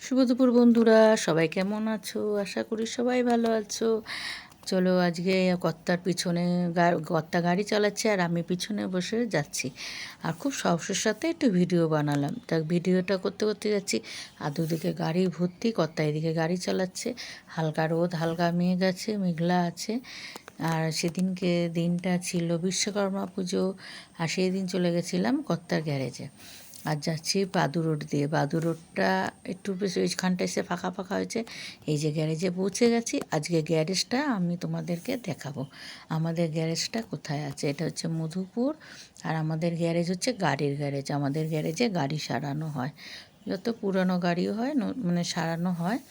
শুভ দুপুর বন্ধুরা, সবাই কেমন আছো? আশা করি সবাই ভালো আছো। চলো আজকে কর্তার পিছনে কর্তা গাড়ি চালাচ্ছে আর আমি পিছনে বসে যাচ্ছি। আর খুব সাহসের সাথে একটু ভিডিও বানালাম। তা ভিডিওটা করতে করতে যাচ্ছি, আর দুদিকে গাড়ি ভর্তি, কর্তা এদিকে গাড়ি চালাচ্ছে। হালকা রোদ, হালকা মেঘ আছে, মেঘলা আছে। আর সেদিনকে দিনটা ছিল বিশ্বকর্মা পুজো, আর সেই দিন চলে গেছিলাম কর্তার গ্যারেজে। আর যাচ্ছি বাদু রোড দিয়ে। বাদু রোডটা একটু বেশ ওইখানটা এসে ফাঁকা ফাঁকা হয়েছে। এই যে গ্যারেজে পৌঁছে গেছি। আজকে গ্যারেজটা আমি তোমাদেরকে দেখাবো, আমাদের গ্যারেজটা কোথায় আছে। এটা হচ্ছে মধুপুর, আর আমাদের গ্যারেজ হচ্ছে গাড়ির গ্যারেজ। আমাদের গ্যারেজে গাড়ি সারানো হয়, যত পুরনো গাড়িও হয় মানে সারানো হয়।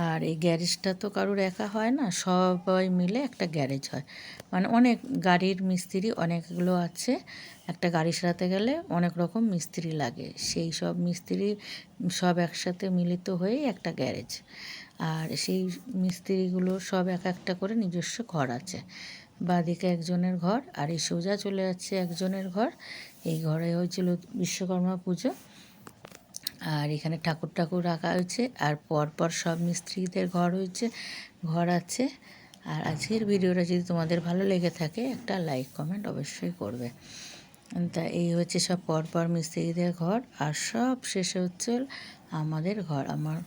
আর এই গ্যারেজটা তো কারোর একা হয় না, সবাই মিলে একটা গ্যারেজ হয়। মানে অনেক গাড়ির মিস্ত্রি অনেকগুলো আছে। একটা গাড়ি সারাতে গেলে অনেক রকম মিস্ত্রি লাগে, সেই সব মিস্ত্রি সব একসাথে মিলিত হয়েই একটা গ্যারেজ। আর সেই মিস্ত্রিগুলো সব এক একটা করে নিজস্ব ঘর আছে। বাঁদিকে একজনের ঘর, আর এই সোজা চলে যাচ্ছে একজনের ঘর। এই ঘরে হয়েছিল বিশ্বকর্মা পুজো, আর এখানে ঠাকুর ঠাকুর রাখা হয়েছে। আর পরপর সব মিস্ত্রিদের ঘর আছে। আর আজকের ভিডিওটা যদি তোমাদের ভালো লেগে থাকে, একটা লাইক কমেন্ট অবশ্যই করবে। তা এই হচ্ছে সব পরপর মিস্ত্রিদের ঘর, আর সব শেষে হচ্ছে আমাদের ঘর, আমার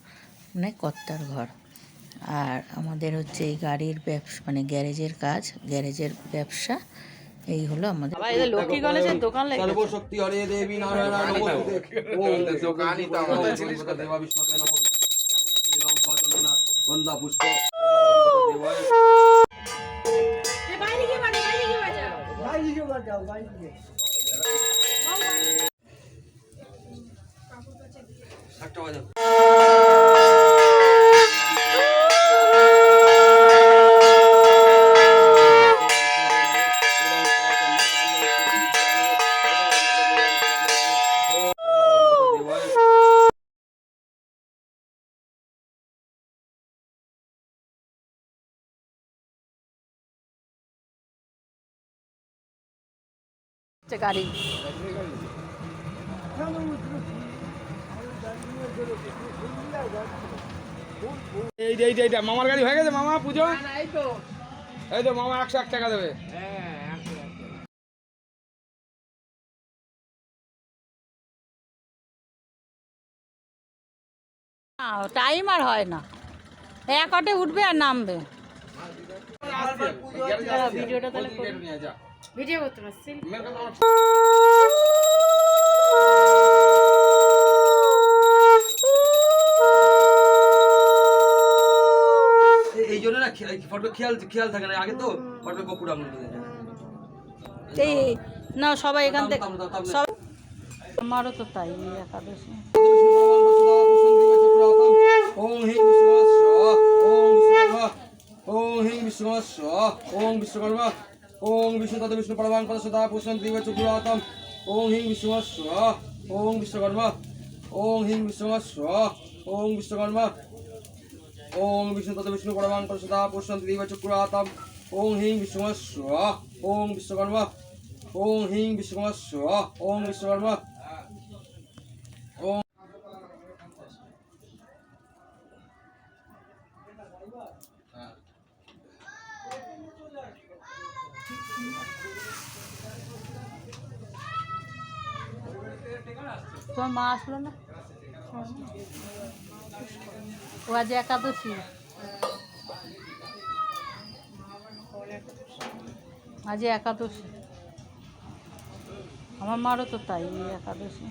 মানে কর্তার ঘর। আর আমাদের হচ্ছে এই গাড়ির ব্যবসা, মানে গ্যারেজের কাজ, গ্যারেজের ব্যবসা। এই হলো আমাদের। লক্ষ্মী গণেশের দোকান সর্বশক্তি হরে দেবী নারায়ণ নমস্তে। ওম দোকানি দেবা বিষ্ণুতে নমঃ। দিলাম পচনা বন্দা পুষ্প একটা বাজাও। গাড়ি এইটা মামার গাড়ি হয়ে গেছে। মামা পুজো এই তো মামা 101 টাকা দেবে। টাইম আর হয় না, এক অটে উঠবে আর নামবে। ভিডিওটা তাহলে ভিডিও করতে পারছি। এই জন্য না ফটো খেয়াল থাকে না, আগে তো ফটো কপুর আঙুল এই না সবাই এখান থেকে সব। আমারও তো তাই একাদশী। ওম হিং বিশ্বকর্মা ওম হিং বিশ্বকর্মা ওম বিশ্বকর্মা ওম বিষ্ণু তত বিষ্ণু পরমাং পদ সদা পুষ্পং দিব চক্রাতম। ওম হিং বিশ্বকর্মা ওম বিশ্বকর্মা ওম হিং বিশ্বকর্মা ওম বিশ্বকর্মা ওম বিষ্ণু তত বিষ্ণু পরমাং পদ সদা পুষ্পং দিব চক্রাতম। ওম হিং বিশ্বকর্মা ওম বিশ্বকর্মা ওম হিং বিশ্বকর্মা ওম বিশ্বকর্মা। তোমার মা আসলো না? ও আজ একাদশী, আজ একাদশী। আমার মারও তো তাই, একাদশী।